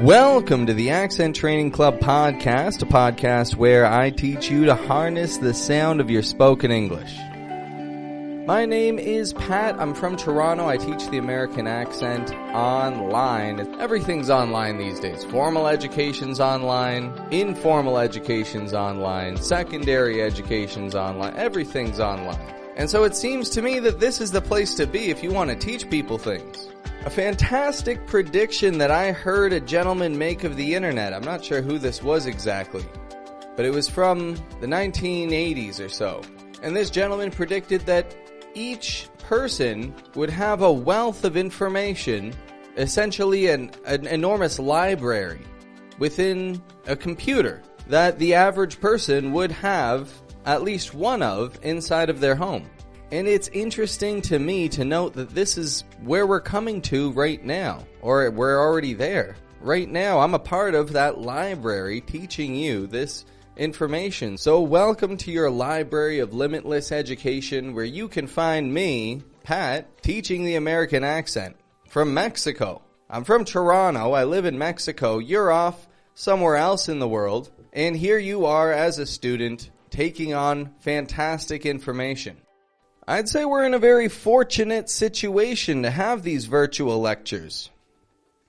Welcome to the Accent Training Club podcast, a podcast where I teach you to harness the sound of your spoken English. My name is Pat. I'm from Toronto. I teach the American accent online. Everything's online these days. Formal education's online, informal education's online, secondary education's online. Everything's online. And so it seems to me that this is the place to be if you want to teach people things. A fantastic prediction that I heard a gentleman make of the internet. I'm not sure who this was exactly, but it was from the 1980s or so. And this gentleman predicted that each person would have a wealth of information, essentially an enormous library within a computer that the average person would have at least one of inside of their home. And it's interesting to me to note that this is where we're coming to right now, or we're already there. Right now, I'm a part of that library teaching you this information. So welcome to your library of limitless education where you can find me, Pat, teaching the American accent from Mexico. I'm from Toronto. I live in Mexico. You're off somewhere else in the world. And here you are as a student taking on fantastic information. I'd say we're in a very fortunate situation to have these virtual lectures.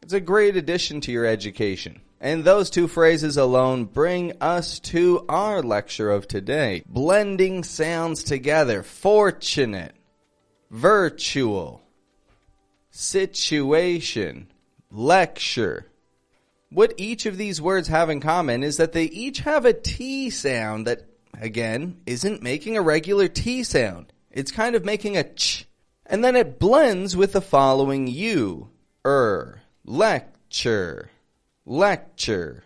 It's a great addition to your education. And those two phrases alone bring us to our lecture of today. Blending sounds together. Fortunate, virtual, situation, lecture. What each of these words have in common is that they each have a T sound that, again, isn't making a regular T sound. It's kind of making a ch. And then it blends with the following U, lecture, lecture.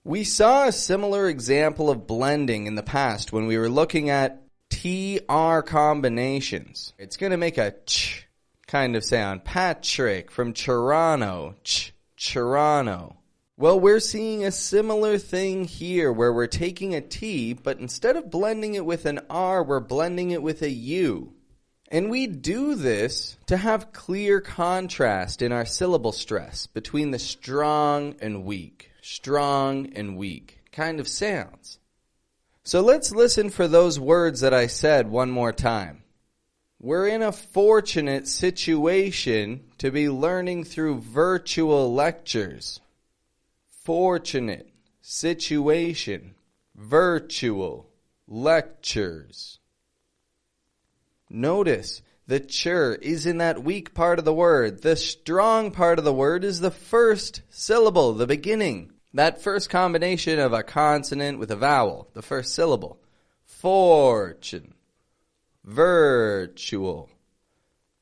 We saw a similar example of blending in the past when we were looking at TR combinations. It's going to make a ch kind of sound. Patrick from Toronto, ch, Toronto. Well, we're seeing a similar thing here where we're taking a T, but instead of blending it with an R, we're blending it with a U. And we do this to have clear contrast in our syllable stress between the strong and weak kind of sounds. So let's listen for those words that I said one more time. We're in a fortunate situation to be learning through virtual lectures. Fortunate, situation, virtual, lectures. Notice the ch is in that weak part of the word. The strong part of the word is the first syllable, the beginning. That first combination of a consonant with a vowel, the first syllable. Fortune, virtual,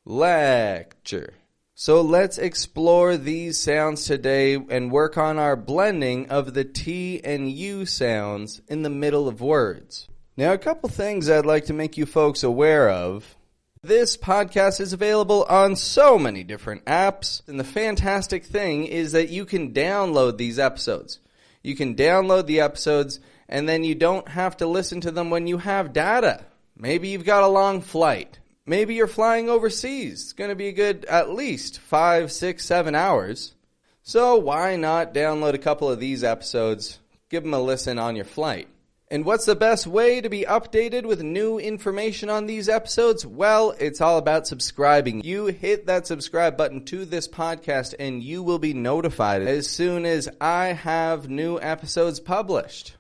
lecture. So let's explore these sounds today and work on our blending of the T and U sounds in the middle of words. Now, a couple things I'd like to make you folks aware of. This podcast is available on so many different apps, and the fantastic thing is that you can download these episodes. You can download the episodes, and then you don't have to listen to them when you have data. Maybe you've got a long flight. Maybe you're flying overseas. It's going to be a good at least 5, 6, 7 hours. So why not download a couple of these episodes, give them a listen on your flight. And what's the best way to be updated with new information on these episodes? Well, it's all about subscribing. You hit that subscribe button to this podcast and you will be notified as soon as I have new episodes published.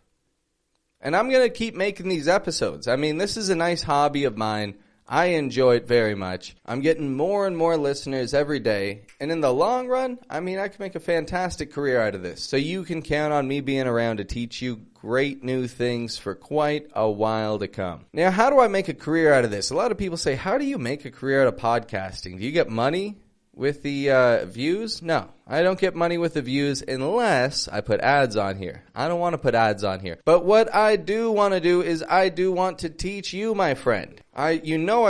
And I'm going to keep making these episodes. I mean, this is a nice hobby of mine. I enjoy it very much. I'm getting more and more listeners every day. And in the long run, I mean, I can make a fantastic career out of this. So you can count on me being around to teach you great new things for quite a while to come. Now, how do I make a career out of this? A lot of people say, how do you make a career out of podcasting? Do you get money with the views? No, I don't get money with the views unless I put ads on here. I don't want to put ads on here. But what I do want to do is I do want to teach you, my friend. I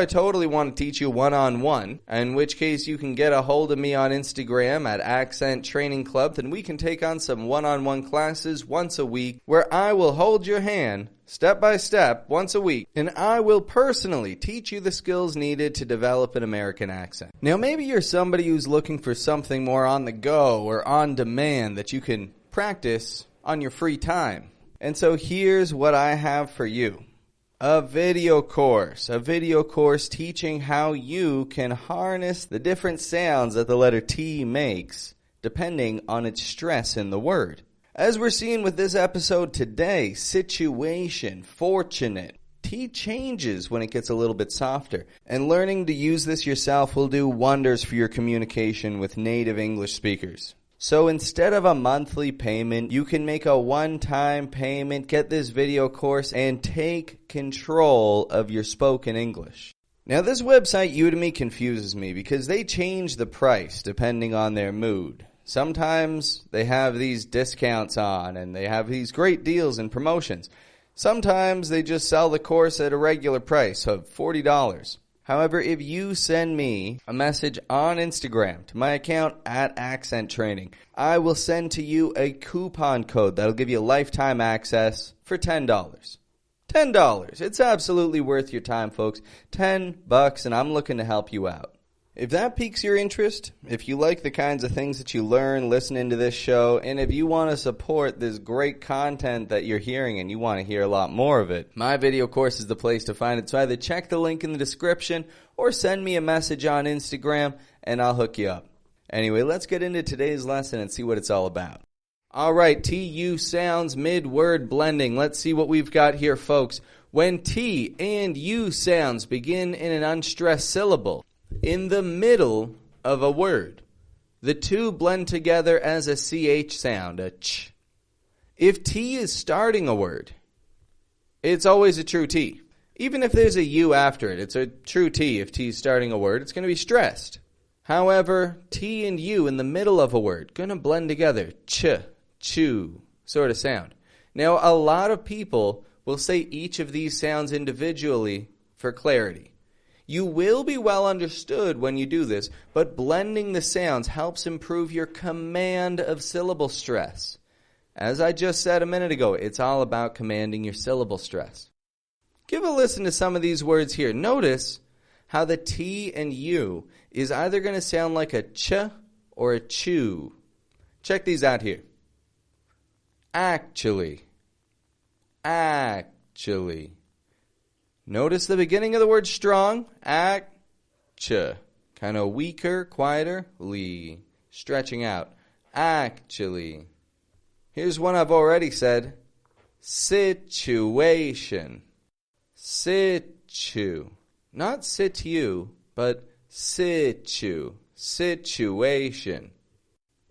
totally want to teach you one-on-one, in which case you can get a hold of me on Instagram at Accent Training Club, then we can take on some one-on-one classes once a week where I will hold your hand step by step once a week, and I will personally teach you the skills needed to develop an American accent. Now, maybe you're somebody who's looking for something more on the go or on demand that you can practice on your free time. And so here's what I have for you. A video course teaching how you can harness the different sounds that the letter T makes depending on its stress in the word. As we're seeing with this episode today, situation, fortunate, T changes when it gets a little bit softer. And learning to use this yourself will do wonders for your communication with native English speakers. So instead of a monthly payment, you can make a one-time payment, get this video course, and take control of your spoken English. Now, this website, Udemy, confuses me because they change the price depending on their mood. Sometimes they have these discounts on and they have these great deals and promotions. Sometimes they just sell the course at a regular price of $40. However, if you send me a message on Instagram to my account at Accent Training, I will send to you a coupon code that'll give you lifetime access for $10. $10. It's absolutely worth your time, folks. $10, and I'm looking to help you out. If that piques your interest, if you like the kinds of things that you learn listening to this show, and if you want to support this great content that you're hearing and you want to hear a lot more of it, my video course is the place to find it. So either check the link in the description or send me a message on Instagram and I'll hook you up. Anyway, let's get into today's lesson and see what it's all about. All right, TU sounds mid-word blending. Let's see what we've got here, folks. When T and U sounds begin in an unstressed syllable, in the middle of a word, the two blend together as a CH sound, a ch. If T is starting a word, it's always a true T. Even if there's a U after it, it's a true T. If T is starting a word, it's going to be stressed. However, T and U in the middle of a word, going to blend together, ch, chew, sort of sound. Now, a lot of people will say each of these sounds individually for clarity. You will be well understood when you do this, but blending the sounds helps improve your command of syllable stress. As I just said a minute ago, it's all about commanding your syllable stress. Give a listen to some of these words here. Notice how the T and U is either going to sound like a ch or a chew. Check these out here. Actually. Actually. Notice the beginning of the word strong, ch, kind of weaker, quieter, li, stretching out, actually. Here's one I've already said, situation, situ, not situ, but situ, situation,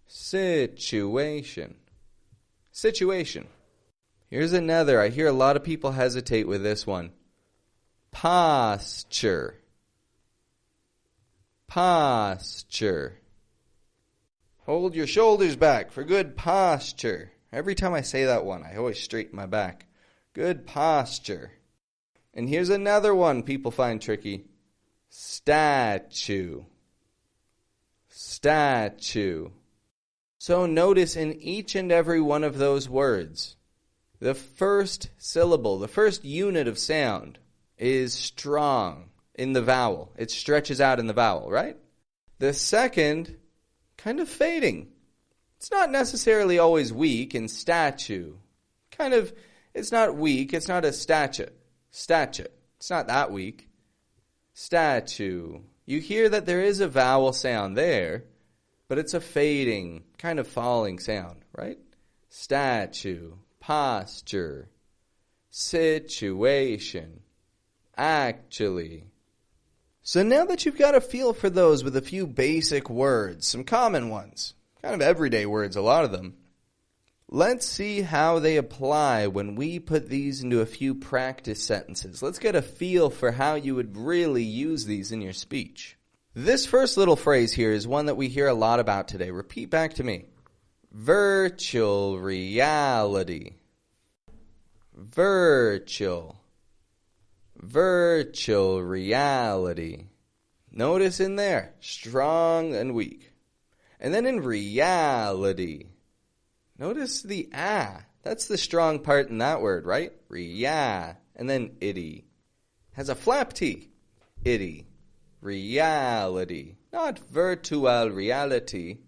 situation, situation. Here's another, I hear a lot of people hesitate with this one. Posture. Posture. Hold your shoulders back for good posture. Every time I say that one, I always straighten my back. Good posture. And here's another one people find tricky. Statue. Statue. So notice in each and every one of those words, the first syllable, the first unit of sound, is strong in the vowel. It stretches out in the vowel, right? The second, kind of fading. It's not necessarily always weak in statue. It's not weak. It's not a statue. Statue. It's not that weak. Statue. You hear that there is a vowel sound there, but it's a fading, kind of falling sound, right? Statue, posture, situation, actually. So now that you've got a feel for those with a few basic words, some common ones, kind of everyday words, a lot of them, let's see how they apply when we put these into a few practice sentences. Let's get a feel for how you would really use these in your speech. This first little phrase here is one that we hear a lot about today. Repeat back to me. Virtual reality. Virtual. Virtual reality. Notice in there, strong and weak. And then in reality, notice the ah. That's the strong part in that word, right? Ria. And then itty. Has a flap T. Itty. Reality. Not virtual reality.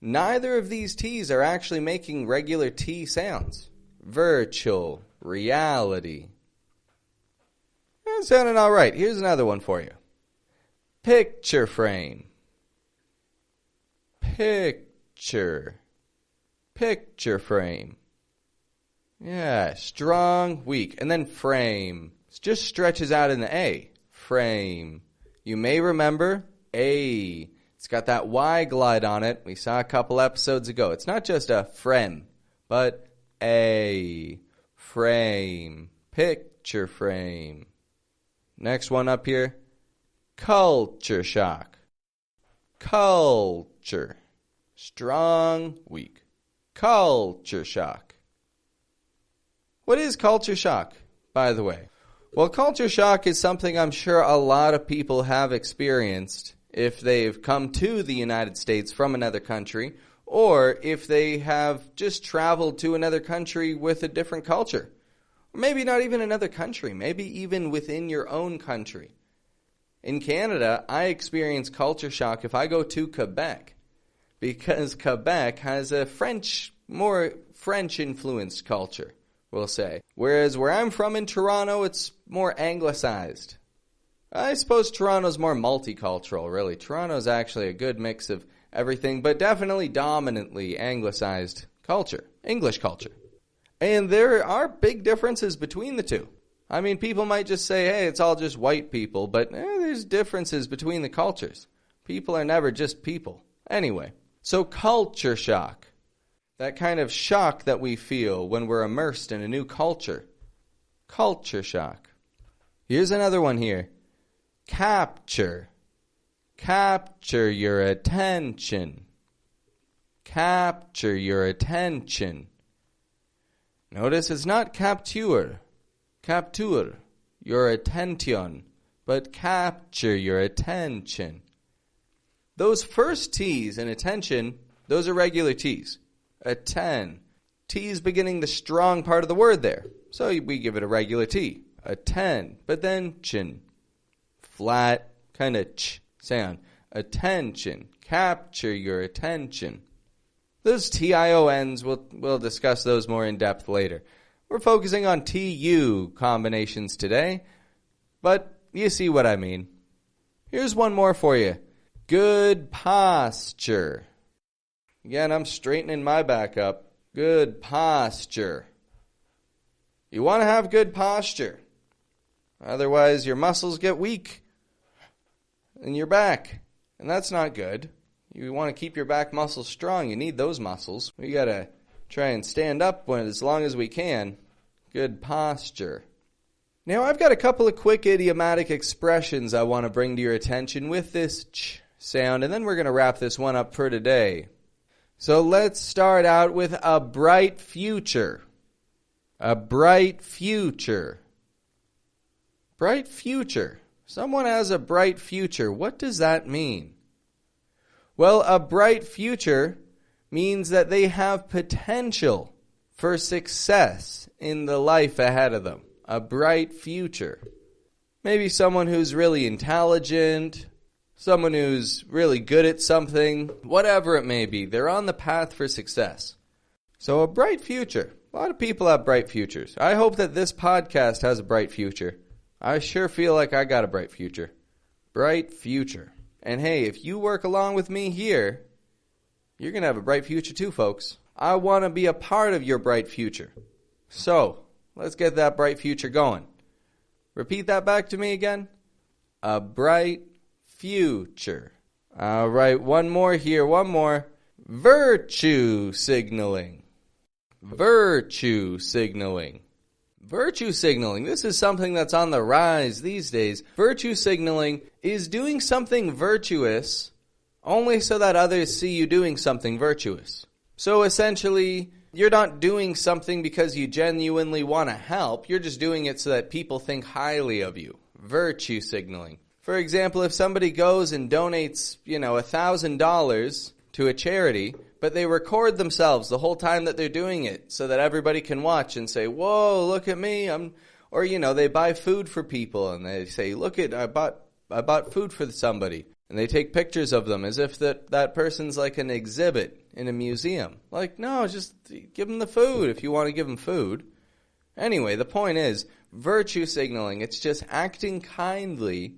Neither of these T's are actually making regular T sounds. Virtual reality. That sounded all right. Here's another one for you. Picture frame. Picture frame. Yeah, strong, weak. And then frame. It just stretches out in the A. Frame. You may remember A. It's got that Y glide on it. We saw a couple episodes ago. It's not just a frame, but A. Frame. Picture frame. Next one up here. Culture shock. Culture. Strong, weak. Culture shock. What is culture shock, by the way? Well, culture shock is something I'm sure a lot of people have experienced if they've come to the United States from another country, or if they have just traveled to another country with a different culture. Or maybe not even another country, maybe even within your own country. In Canada, I experience culture shock if I go to Quebec, because Quebec has a more French-influenced culture, we'll say. Whereas where I'm from in Toronto, it's more anglicized. I suppose Toronto's more multicultural, really. Toronto's actually a good mix of everything, but definitely dominantly anglicized culture, English culture. And there are big differences between the two. I mean, people might just say, hey, it's all just white people, but there's differences between the cultures. People are never just people. Anyway, so culture shock. That kind of shock that we feel when we're immersed in a new culture. Culture shock. Here's another one here. Capture. Capture your attention. Capture your attention. Notice it's not capture. Capture your attention, but capture your attention. Those first T's in attention, those are regular T's. Atten. T is beginning the strong part of the word there. So we give it a regular T. Atten. But then chin. Flat, kind of ch sound. Attention. Capture your attention. Those TIONs, we'll discuss those more in depth later. We're focusing on TU combinations today, but you see what I mean. Here's one more for you. Good posture. Again, I'm straightening my back up. Good posture. You want to have good posture. Otherwise, your muscles get weak in your back, and that's not good. You want to keep your back muscles strong. You need those muscles. We got to try and stand up as long as we can. Good posture. Now, I've got a couple of quick idiomatic expressions I want to bring to your attention with this ch sound, and then we're going to wrap this one up for today. So let's start out with a bright future. A bright future. Bright future. Someone has a bright future. What does that mean? Well, a bright future means that they have potential for success in the life ahead of them. A bright future. Maybe someone who's really intelligent, someone who's really good at something, whatever it may be. They're on the path for success. So a bright future. A lot of people have bright futures. I hope that this podcast has a bright future. I sure feel like I got a bright future. Bright future. And hey, if you work along with me here, you're going to have a bright future too, folks. I want to be a part of your bright future. So, let's get that bright future going. Repeat that back to me again. A bright future. All right, one more here, one more. Virtue signaling. Virtue signaling. Virtue signaling. This is something that's on the rise these days. Virtue signaling is doing something virtuous only so that others see you doing something virtuous. So essentially, You're not doing something because you genuinely want to help. You're just doing it so that people think highly of you. Virtue signaling. For example, if somebody goes and donates, $1,000 to a charity, but they record themselves the whole time that they're doing it so that everybody can watch and say, whoa, look at me. Or they buy food for people and they say, look I bought food for somebody. And they take pictures of them as if that person's like an exhibit in a museum. Like, no, just give them the food if you want to give them food. Anyway, the point is, virtue signaling. It's just acting kindly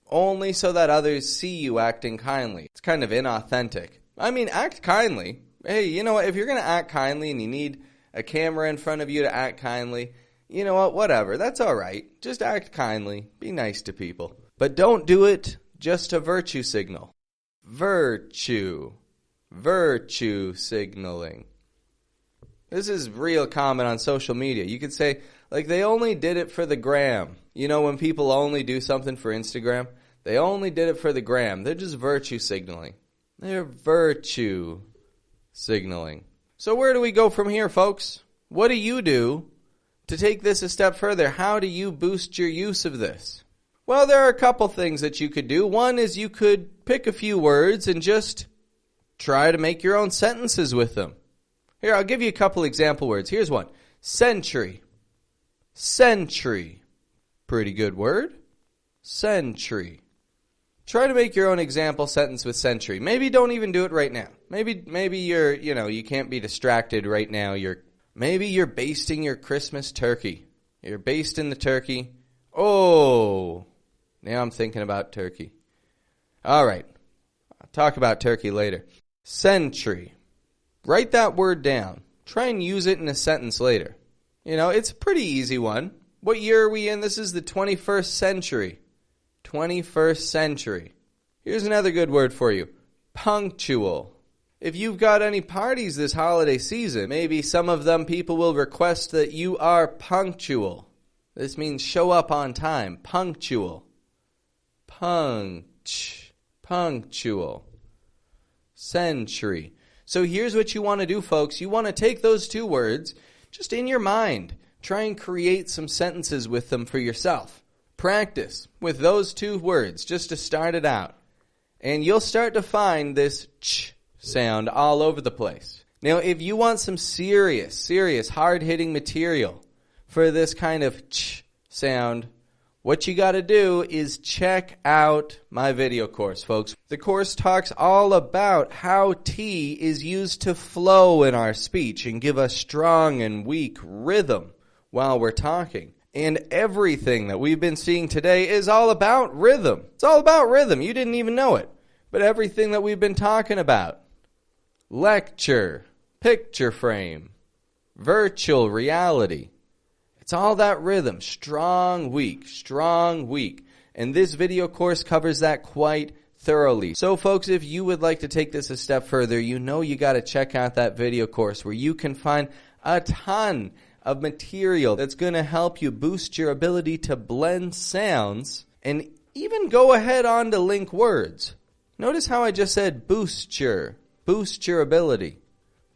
only so that others see you acting kindly. It's kind of inauthentic. I mean, act kindly. Hey, you know what? If you're going to act kindly and you need a camera in front of you to act kindly, you know what? Whatever. That's all right. Just act kindly. Be nice to people. But don't do it just to virtue signal. Virtue signaling. This is real common on social media. You could say, like, they only did it for the gram. When people only do something for Instagram, they only did it for the gram. They're just virtue signaling. They're virtue signaling. So where do we go from here, folks? What do you do to take this a step further? How do you boost your use of this? Well, there are a couple things that you could do. One is you could pick a few words and just try to make your own sentences with them. Here, I'll give you a couple example words. Here's one. Century. Century. Pretty good word. Century. Try to make your own example sentence with century. Maybe don't even do it right now. Maybe you're, you can't be distracted right now. Maybe you're basting your Christmas turkey. You're basting the turkey. Oh, now I'm thinking about turkey. All right. I'll talk about turkey later. Century. Write that word down. Try and use it in a sentence later. It's a pretty easy one. What year are we in? This is the 21st century. 21st century. Here's another good word for you. Punctual. If you've got any parties this holiday season, maybe some of them people will request that you are punctual. This means show up on time. Punctual. Punctual. Century. So here's what you want to do, folks. You want to take those two words just in your mind. Try and create some sentences with them for yourself. Practice with those two words just to start it out. And you'll start to find this ch sound all over the place. Now, if you want some serious, hard-hitting material for this kind of ch sound, what you got to do is check out my video course, folks. The course talks all about how T is used to flow in our speech and give us strong and weak rhythm while we're talking. And everything that we've been seeing today is all about rhythm. It's all about rhythm. You didn't even know it. But everything that we've been talking about, lecture, picture frame, virtual reality, it's all that rhythm. Strong, weak. And this video course covers that quite thoroughly. So folks, if you would like to take this a step further, you got to check out that video course where you can find a ton of material that's going to help you boost your ability to blend sounds and even go ahead on to link words. Notice how I just said boost your ability.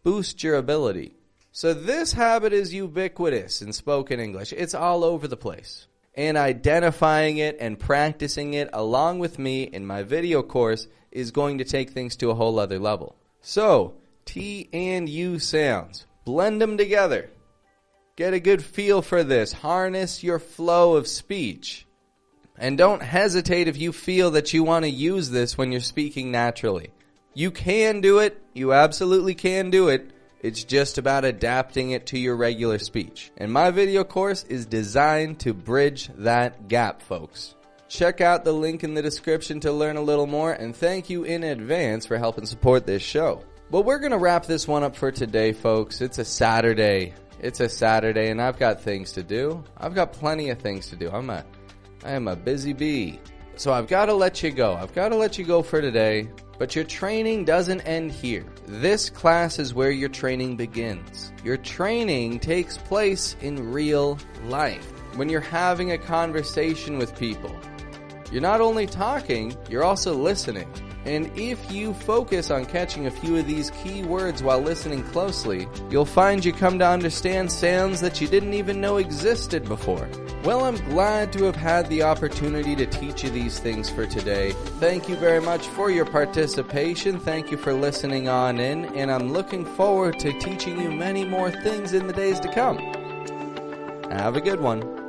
Boost your ability. So this habit is ubiquitous in spoken English. It's all over the place. And identifying it and practicing it along with me in my video course is going to take things to a whole other level. So, T and U sounds. Blend them together. Get a good feel for this. Harness your flow of speech. And don't hesitate if you feel that you want to use this when you're speaking naturally. You can do it. You absolutely can do it. It's just about adapting it to your regular speech. And my video course is designed to bridge that gap, folks. Check out the link in the description to learn a little more, and thank you in advance for helping support this show. Well, we're going to wrap this one up for today, folks. It's a Saturday, and I've got things to do. I've got plenty of things to do. I am a busy bee. So I've got to let you go. I've got to let you go for today. But your training doesn't end here. This class is where your training begins. Your training takes place in real life. When you're having a conversation with people, you're not only talking, you're also listening. And if you focus on catching a few of these key words while listening closely, you'll find you come to understand sounds that you didn't even know existed before. Well, I'm glad to have had the opportunity to teach you these things for today. Thank you very much for your participation. Thank you for listening on in, and I'm looking forward to teaching you many more things in the days to come. Have a good one.